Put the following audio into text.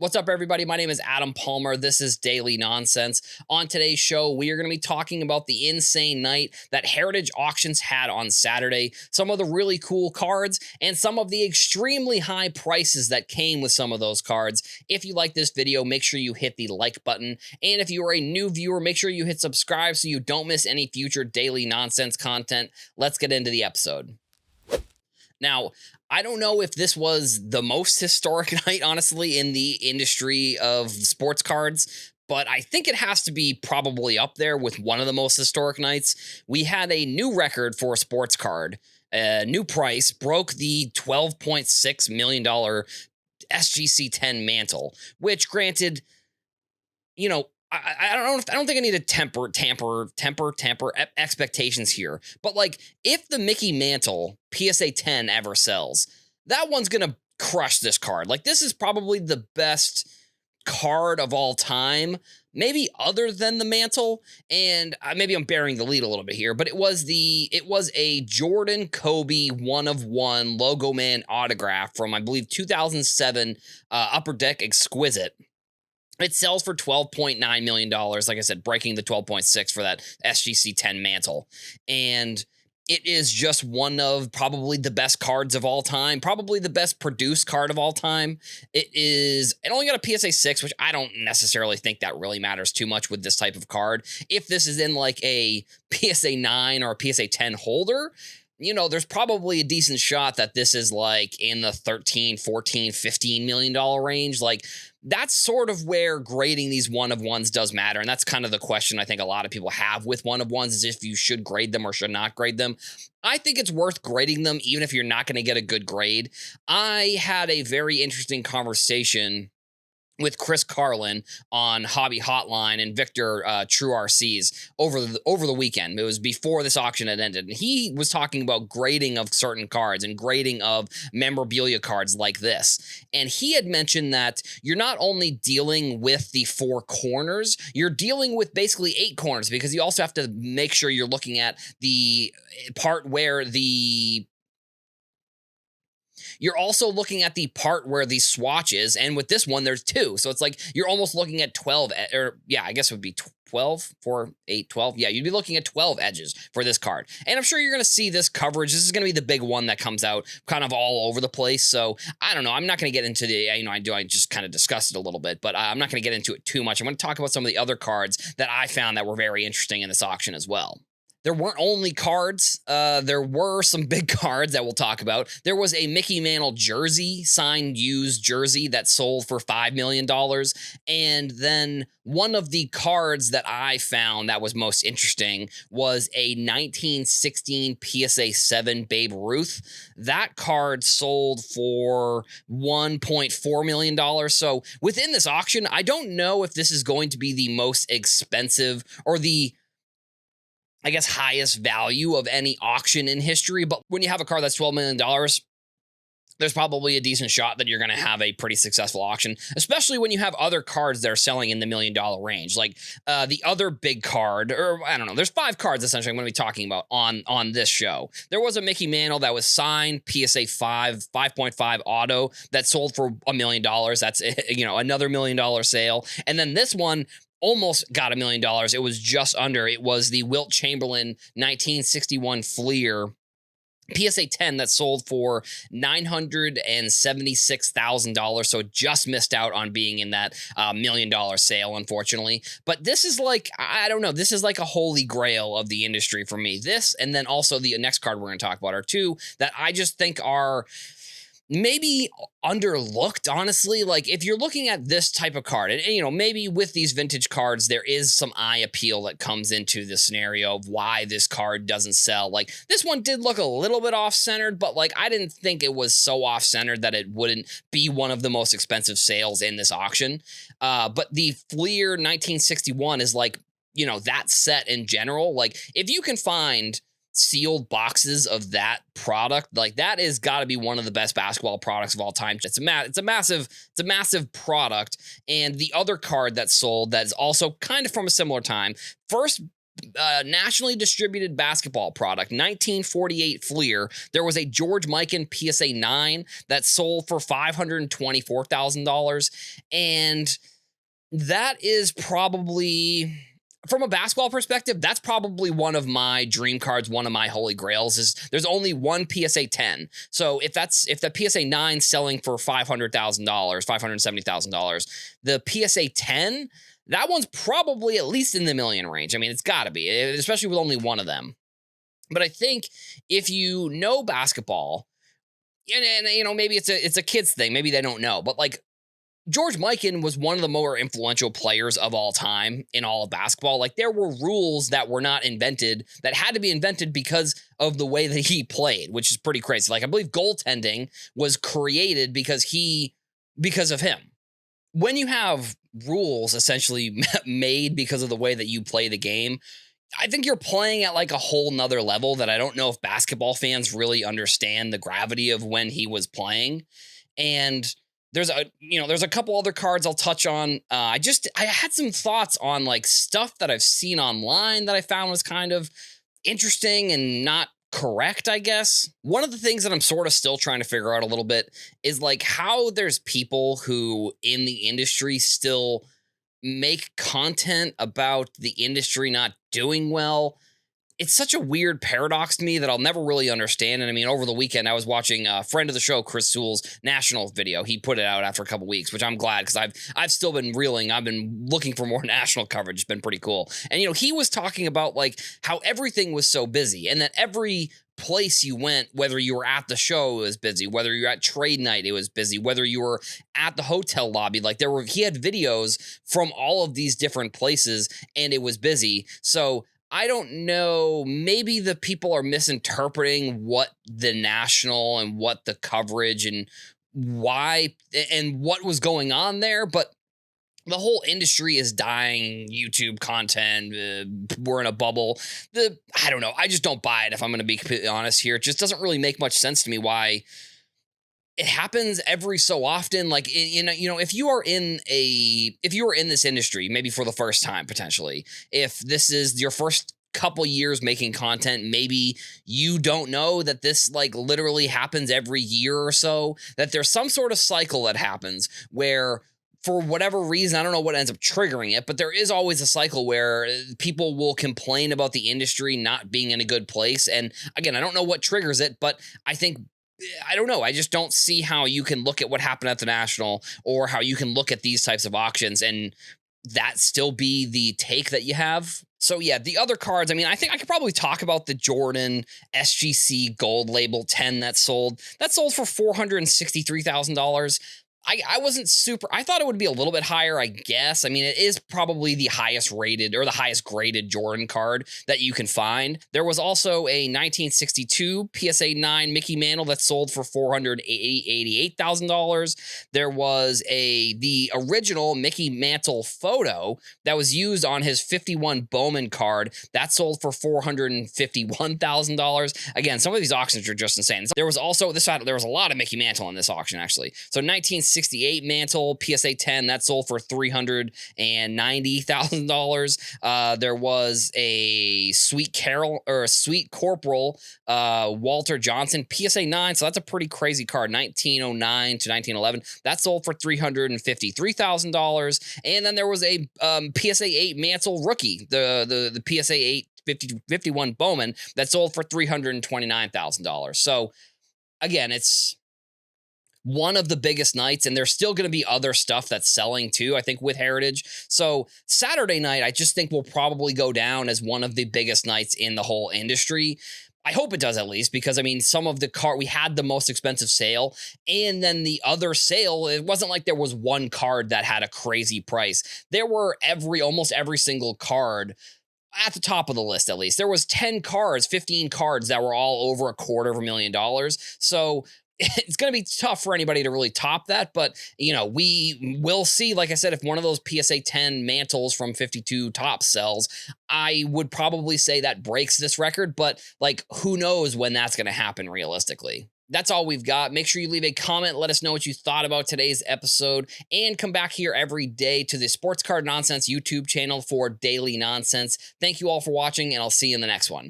What's up, everybody? My name is Adam Palmer. This is Daily Nonsense. On today's show, we are going to be talking about the insane night that Heritage Auctions had on Saturday, some of the really cool cards, and some of the extremely high prices that came with some of those cards. If you like this video, make sure you hit the like button. And if you are a new viewer, make sure you hit subscribe so you don't miss any future Daily Nonsense content. Let's get into the episode. Now, I don't know if this was the most historic night, honestly, in the industry of sports cards, but I think it has to be probably up there with one of the most historic nights. We had a new record for a sports card. A new price broke the $12.6 million SGC 10 mantle, which granted, you know, I don't think I need to temper expectations here. But like, if the Mickey Mantle PSA 10 ever sells, that one's gonna crush this card. Like, this is probably the best card of all time, maybe other than the Mantle. And maybe I'm burying the lead a little bit here, but it was a Jordan Kobe 1 of 1 Logo Man autograph from, I believe, 2007 Upper Deck Exquisite. It sells for $12.9 million, like I said, breaking the 12.6 for that SGC 10 mantle. And it is just one of probably the best cards of all time, probably the best produced card of all time. It only got a PSA 6, which I don't necessarily think that really matters too much with this type of card. If this is in like a PSA 9 or a PSA 10 holder, you know, there's probably a decent shot that this is like in the 13, 14, $15 million range. Like, that's sort of where grading these 1 of 1s does matter. And that's kind of the question I think a lot of people have with 1 of 1s, is if you should grade them or should not grade them. I think it's worth grading them, even if you're not going to get a good grade. I had a very interesting conversation with Chris Carlin on Hobby Hotline and Victor True RCs over the weekend. It was before this auction had ended. And he was talking about grading of certain cards and grading of memorabilia cards like this. And he had mentioned that you're not only dealing with the 4 corners, you're dealing with basically 8 corners, because you also have to make sure you're looking at the part where you're also looking at the part where the swatch is, and with this one, there's 2. So it's like you're almost looking at 12, or yeah, I guess it would be 12, 4, 8, 12. Yeah, you'd be looking at 12 edges for this card. And I'm sure you're going to see this coverage. This is going to be the big one that comes out kind of all over the place. So I don't know. I'm not going to get into the, I just kind of discussed it a little bit, but I'm not going to get into it too much. I'm going to talk about some of the other cards that I found that were very interesting in this auction as well. There weren't only cards. There were some big cards that we'll talk about. There was a Mickey Mantle jersey, signed used jersey, that sold for $5 million. And then one of the cards that I found that was most interesting was a 1916 PSA 7 Babe Ruth. That card sold for $1.4 million. So within this auction, I don't know if this is going to be the most expensive or the, I guess, highest value of any auction in history. But when you have a card that's $12 million, there's probably a decent shot that you're going to have a pretty successful auction, especially when you have other cards that are selling in the $1 million range. Like the other big card, or I don't know, there's 5 cards essentially I'm going to be talking about on this show. There was a Mickey Mantle that was signed PSA 5.5 auto that sold for $1 million. That's, another $1 million sale. And then this one almost got $1 million. It was just under. It was the Wilt Chamberlain 1961 Fleer PSA 10 that sold for $976,000. So it just missed out on being in that $1 million sale, unfortunately. But this is like, I don't know, this is like a holy grail of the industry for me. This, and then also the next card we're going to talk about, are 2 that I just think are maybe underlooked, honestly. Like, if you're looking at this type of card, and maybe with these vintage cards, there is some eye appeal that comes into the scenario of why this card doesn't sell. Like, this one did look a little bit off-centered, but like, I didn't think it was so off-centered that it wouldn't be one of the most expensive sales in this auction. But the Fleer 1961 is like, that set in general. Like, if you can find sealed boxes of that product, like, that is got to be one of the best basketball products of all time. It's a massive product. And the other card that sold that is also kind of from a similar time, first nationally distributed basketball product, 1948 Fleer. There was a George Mikan PSA 9 that sold for $524,000. And that is probably, from a basketball perspective, that's probably one of my dream cards, one of my holy grails. Is there's only one PSA 10. So if the PSA 9 selling for $500,000, $570,000, the PSA 10, that one's probably at least in the million range. I mean, it's got to be, especially with only one of them. But I think if you know basketball, and maybe it's a kid's thing, maybe they don't know, but like George Mikan was one of the more influential players of all time in all of basketball. Like, there were rules that were not invented that had to be invented because of the way that he played, which is pretty crazy. Like, I believe goaltending was created because of him. When you have rules essentially made because of the way that you play the game, I think you're playing at like a whole nother level that I don't know if basketball fans really understand the gravity of when he was playing. And there's a couple other cards I'll touch on. I had some thoughts on like stuff that I've seen online that I found was kind of interesting and not correct, I guess. One of the things that I'm sort of still trying to figure out a little bit is like how there's people who in the industry still make content about the industry not doing well. It's such a weird paradox to me that I'll never really understand. And I mean, over the weekend, I was watching a friend of the show, Chris Sewell's national video. He put it out after a couple weeks, which I'm glad, because I've still been reeling. I've been looking for more national coverage. It's been pretty cool. And, he was talking about like how everything was so busy and that every place you went, whether you were at the show, it was busy, whether you're at trade night, it was busy, whether you were at the hotel lobby, like he had videos from all of these different places and it was busy. So I don't know, maybe the people are misinterpreting what the national and what the coverage and why and what was going on there, but the whole industry is dying. YouTube content, we're in a bubble. I don't know. I just don't buy it, if I'm going to be completely honest here. It just doesn't really make much sense to me why it happens every so often. Like, if you are in this industry, maybe for the first time, potentially, if this is your first couple years making content, maybe you don't know that this like literally happens every year or so, that there's some sort of cycle that happens where, for whatever reason, I don't know what ends up triggering it, but there is always a cycle where people will complain about the industry not being in a good place. And again, I don't know what triggers it, but I don't know. I just don't see how you can look at what happened at the National or how you can look at these types of auctions and that still be the take that you have. So yeah, the other cards, I mean, I think I could probably talk about the Jordan SGC Gold Label 10 that sold. That sold for $463,000. I wasn't I thought it would be a little bit higher, I guess. I mean, it is probably the highest rated or the highest graded Jordan card that you can find. There was also a 1962 PSA 9 Mickey Mantle that sold for $488,000. There was the original Mickey Mantle photo that was used on his 51 Bowman card that sold for $451,000. Again, some of these auctions are just insane. There was also there was a lot of Mickey Mantle in this auction, actually. So 1968 Mantle PSA 10 that sold for $390,000. There was a Sweet Corporal Walter Johnson PSA 9, so that's a pretty crazy card, 1909 to 1911. That sold for $353,000. And then there was a PSA 8 Mantle rookie, the PSA 8 51 Bowman that sold for $329,000. So again, it's one of the biggest nights, and there's still going to be other stuff that's selling too, I think, with Heritage. So Saturday night, I just think will probably go down as one of the biggest nights in the whole industry. I hope it does, at least, because I mean, some of the we had the most expensive sale, and then the other sale, it wasn't like there was one card that had a crazy price. There were almost every single card at the top of the list. At least there was 15 cards that were all over $250,000. So it's going to be tough for anybody to really top that, but we will see. Like I said, if one of those PSA 10 mantles from 52 top sells, I would probably say that breaks this record, but like, who knows when that's going to happen realistically. That's all we've got. Make sure you leave a comment. Let us know what you thought about today's episode. And come back here every day to the Sports Card Nonsense YouTube channel for daily nonsense. Thank you all for watching, and I'll see you in the next one.